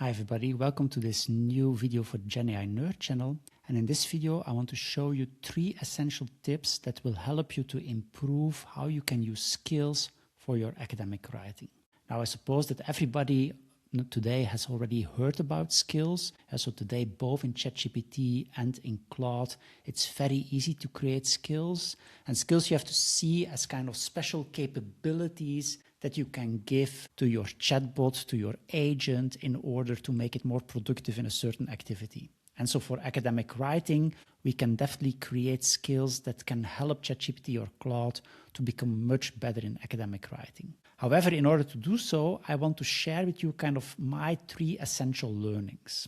Hi everybody, welcome to this new video for the Gen AI Nerd channel. And in this video, I want to show you 3 essential tips that will help you to improve how you can use skills for your academic writing. Now, I suppose that everybody today has already heard about skills. So today, both in ChatGPT and in Claude, it's very easy to create skills. And skills you have to see as kind of special capabilities that you can give to your chatbot, to your agent, in order to make it more productive in a certain activity. And so for academic writing, we can definitely create skills that can help ChatGPT or Claude to become much better in academic writing. However, in order to do so, I want to share with you kind of my 3 essential learnings.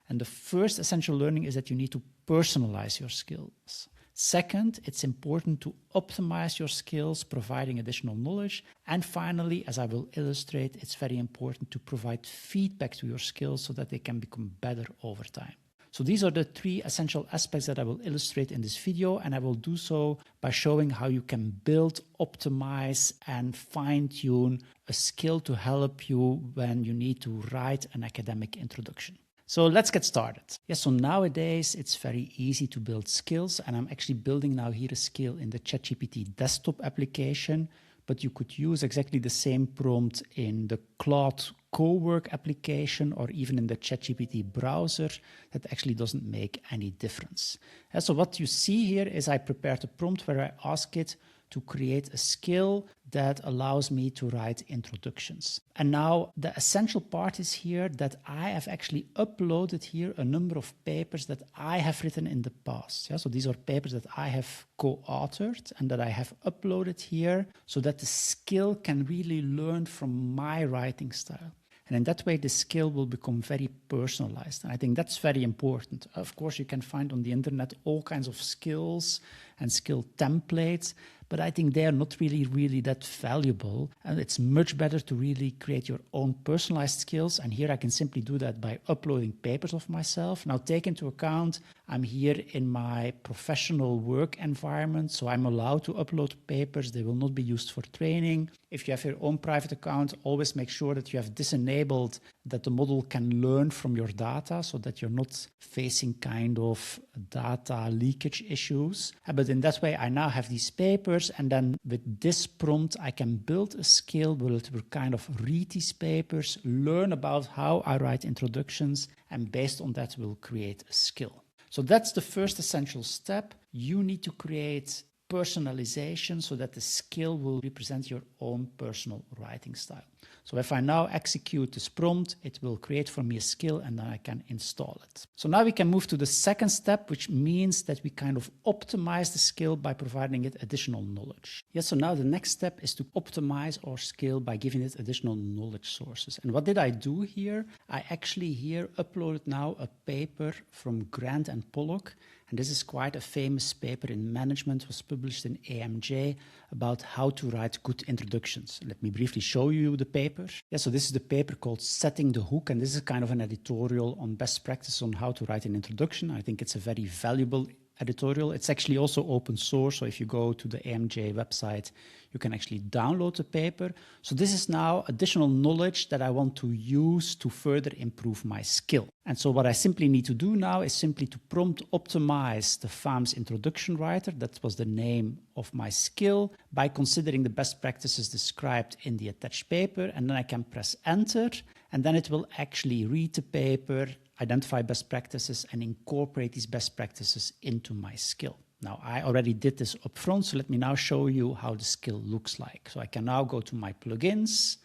And the first essential learning is that you need to personalize your skills. Second, it's important to optimize your skills, providing additional knowledge. And finally, as I will illustrate, it's very important to provide feedback to your skills so that they can become better over time. So these are the 3 essential aspects that I will illustrate in this video, and I will do so by showing how you can build, optimize, and fine-tune a skill to help you when you need to write an academic introduction. So let's get started. Yes, so nowadays it's very easy to build skills, and I'm actually building now here a skill in the ChatGPT desktop application, but you could use exactly the same prompt in the Claude co-work application or even in the ChatGPT browser. That actually doesn't make any difference. And so what you see here is I prepared a prompt where I ask it to create a skill that allows me to write introductions. And now the essential part is here that I have actually uploaded here a number of papers that I have written in the past. Yeah, so these are papers that I have co-authored and that I have uploaded here so that the skill can really learn from my writing style. And in that way, the skill will become very personalized. And I think that's very important. Of course, you can find on the internet all kinds of skills and skill templates, but I think they are not really that valuable. And it's much better to really create your own personalized skills. And here I can simply do that by uploading papers of myself. Now, take into account, I'm here in my professional work environment, so I'm allowed to upload papers. They will not be used for training. If you have your own private account, always make sure that you have disenabled that the model can learn from your data so that you're not facing kind of data leakage issues. But in that way, I now have these papers, and then with this prompt, I can build a skill where it will kind of read these papers, learn about how I write introductions, and based on that, will create a skill. So that's the first essential step. You need to create personalization so that the skill will represent your own personal writing style. So if I now execute this prompt, it will create for me a skill and then I can install it. So now we can move to the second step, which means that we kind of optimize the skill by providing it additional knowledge. Yes, so now the next step is to optimize our skill by giving it additional knowledge sources. And what did I do here? I actually here uploaded now a paper from Grant and Pollock. And this is quite a famous paper in management, was published in AMJ about how to write good introductions. Let me briefly show you the paper. Yeah, so this is the paper called Setting the Hook, and this is kind of an editorial on best practice on how to write an introduction. I think it's a very valuable editorial. It's actually also open source, so if you go to the AMJ website, you can actually download the paper. So this is now additional knowledge that I want to use to further improve my skill. And so what I simply need to do now is simply to prompt optimize the FAMS introduction writer, that was the name of my skill, by considering the best practices described in the attached paper, and then I can press enter, and then it will actually read the paper, identify best practices, and incorporate these best practices into my skill. Now, I already did this up front, so let me now show you how the skill looks like. So I can now go to my plugins,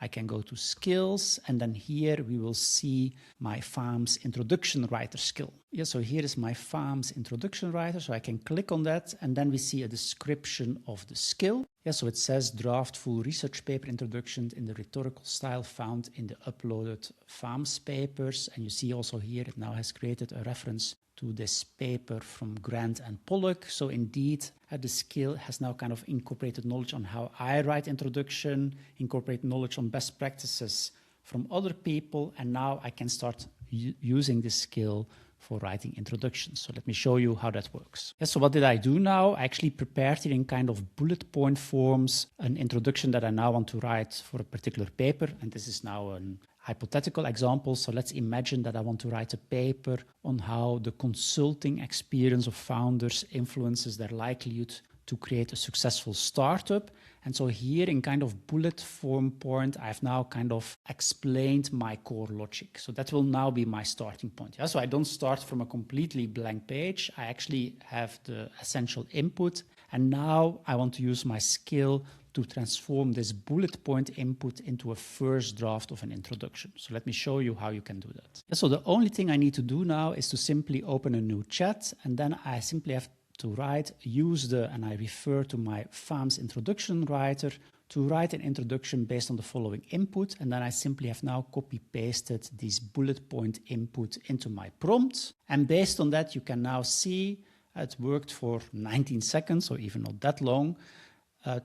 I can go to skills, and then here we will see my FAMS introduction writer skill. Yeah, so here is my FAMS introduction writer, so I can click on that, and then we see a description of the skill. Yeah, so it says draft full research paper introduction in the rhetorical style found in the uploaded FAMS papers. And you see also here it now has created a reference to this paper from Grant and Pollock. So indeed, the skill has now kind of incorporated knowledge on how I write introduction, incorporate knowledge on best practices from other people, and now I can start using this skill for writing introductions. So let me show you how that works. Yeah, so what did I do now? I actually prepared it in kind of bullet point forms, an introduction that I now want to write for a particular paper. And this is now an hypothetical example. So let's imagine that I want to write a paper on how the consulting experience of founders influences their likelihood to create a successful startup. And so here in kind of bullet form point, I've now kind of explained my core logic. So that will now be my starting point. Yeah? So I don't start from a completely blank page. I actually have the essential input. And now I want to use my skill to transform this bullet point input into a first draft of an introduction. So let me show you how you can do that. Yeah, so the only thing I need to do now is to simply open a new chat, and then I simply have to write, and I refer to my FAMS introduction writer to write an introduction based on the following input. And then I simply have now copy pasted this bullet point input into my prompt. And based on that, you can now see it worked for 19 seconds, or even not that long,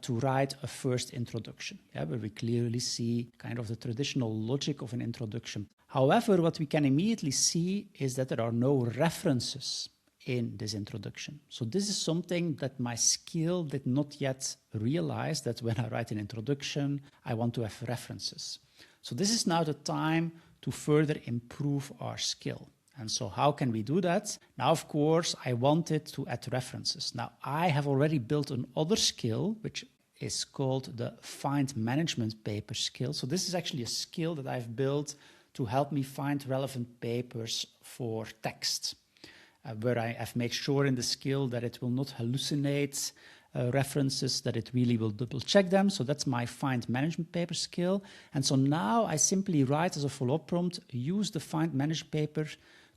to write a first introduction, where we clearly see kind of the traditional logic of an introduction. However, what we can immediately see is that there are no references in this introduction. So this is something that my skill did not yet realize, that when I write an introduction, I want to have references. So this is now the time to further improve our skill. And so how can we do that? Now, of course, I wanted to add references. Now, I have already built another skill, which is called the Find Management Paper skill. So this is actually a skill that I've built to help me find relevant papers for text, where I have made sure in the skill that it will not hallucinate references, that it really will double check them. So that's my Find Management Paper skill. And so now I simply write as a follow-up prompt, use the Find Management Paper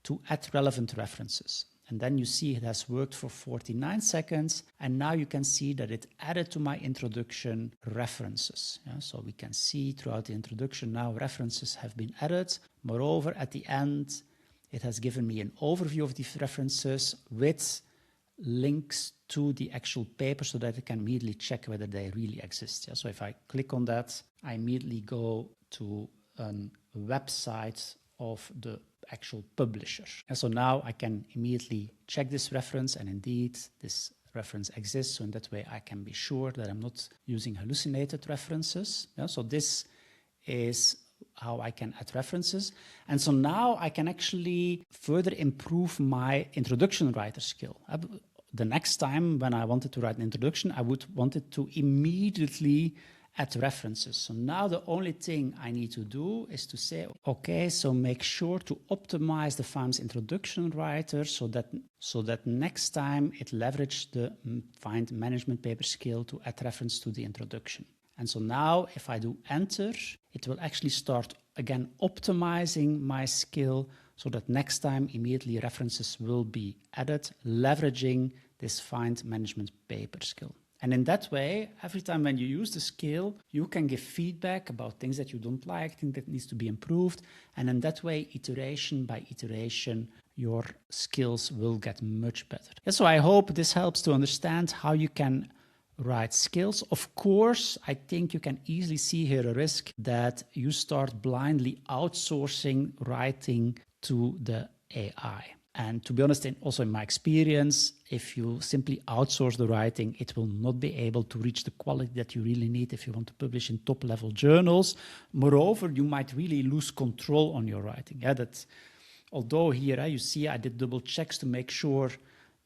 to add relevant references. And then you see it has worked for 49 seconds. And now you can see that it added to my introduction references. Yeah, so we can see throughout the introduction now references have been added. Moreover, at the end, it has given me an overview of these references with links to the actual paper so that I can immediately check whether they really exist. Yeah, so if I click on that, I immediately go to a website of the actual publisher. And so now I can immediately check this reference, and indeed this reference exists. So in that way I can be sure that I'm not using hallucinated references. Yeah, so this is how I can add references. And so now I can actually further improve my introduction writer skill. The next time when I wanted to write an introduction, I would want it to immediately add references. So now the only thing I need to do is to say, okay, so make sure to optimize the FAMS introduction writer so that next time it leverages the Find Management Paper skill to add reference to the introduction. And so now if I do enter, it will actually start again optimizing my skill so that next time immediately references will be added, leveraging this Find Management Paper skill. And in that way, every time when you use the skill, you can give feedback about things that you don't like, things that needs to be improved. And in that way, iteration by iteration, your skills will get much better. And so I hope this helps to understand how you can write skills. Of course, I think you can easily see here a risk that you start blindly outsourcing writing to the AI. And to be honest, also in my experience, if you simply outsource the writing, it will not be able to reach the quality that you really need if you want to publish in top-level journals. Moreover, you might really lose control on your writing. Yeah, although here you see I did double checks to make sure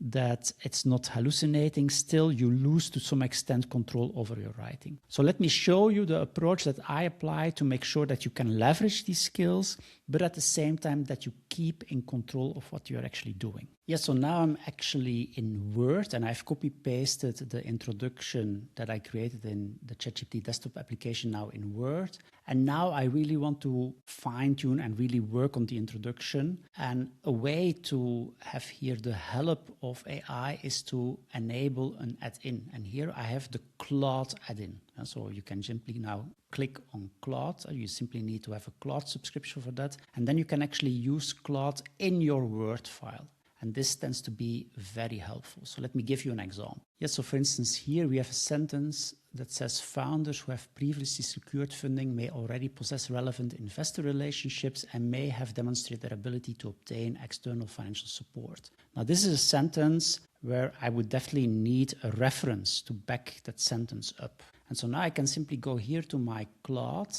that it's not hallucinating, still you lose to some extent control over your writing. So let me show you the approach that I apply to make sure that you can leverage these skills, but at the same time that you keep in control of what you're actually doing. Yeah, so now I'm actually in Word and I've copy-pasted the introduction that I created in the ChatGPT desktop application now in Word. And now I really want to fine-tune and really work on the introduction. And a way to have here the help of AI is to enable an add-in. And here I have the Claude add-in. And so you can simply now click on Claude. You simply need to have a Claude subscription for that. And then you can actually use Claude in your Word file. And this tends to be very helpful. So let me give you an example. Yes, so for instance, here we have a sentence that says founders who have previously secured funding may already possess relevant investor relationships and may have demonstrated their ability to obtain external financial support. Now, this is a sentence where I would definitely need a reference to back that sentence up. And so now I can simply go here to my Claude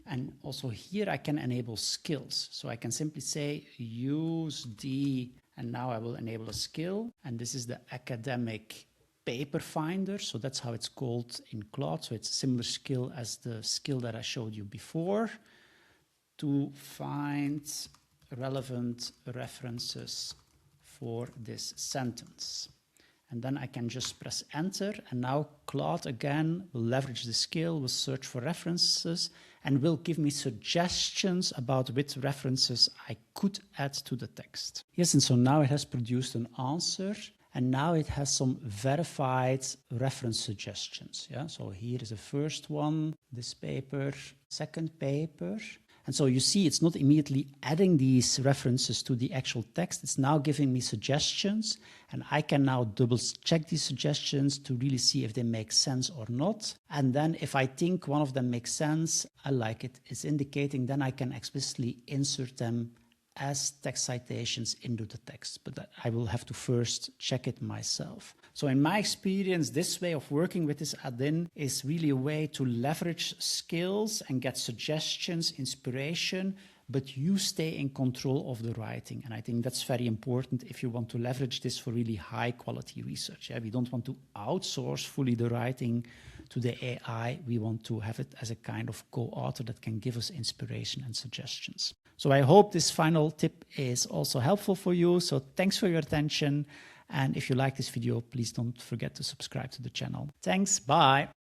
And also here I can enable skills. So I can simply say use the, and now I will enable a skill. And this is the academic paper finder. So that's how it's called in Claude. So it's a similar skill as the skill that I showed you before, to find relevant references for this sentence. And then I can just press enter, and now Claude again will leverage the skill, will search for references, and will give me suggestions about which references I could add to the text. Yes, and so now it has produced an answer, and now it has some verified reference suggestions. Yeah, so here is the first one, this paper, second paper. And so you see, it's not immediately adding these references to the actual text. It's now giving me suggestions, and I can now double check these suggestions to really see if they make sense or not. And then if I think one of them makes sense, I like it, it's indicating, then I can explicitly insert them as text citations into the text, but I will have to first check it myself. So in my experience, this way of working with this add-in is really a way to leverage skills and get suggestions, inspiration, but you stay in control of the writing. And I think that's very important if you want to leverage this for really high quality research. Yeah? We don't want to outsource fully the writing to the AI. We want to have it as a kind of co-author that can give us inspiration and suggestions. So I hope this final tip is also helpful for you. So thanks for your attention. And if you like this video, please don't forget to subscribe to the channel. Thanks. Bye.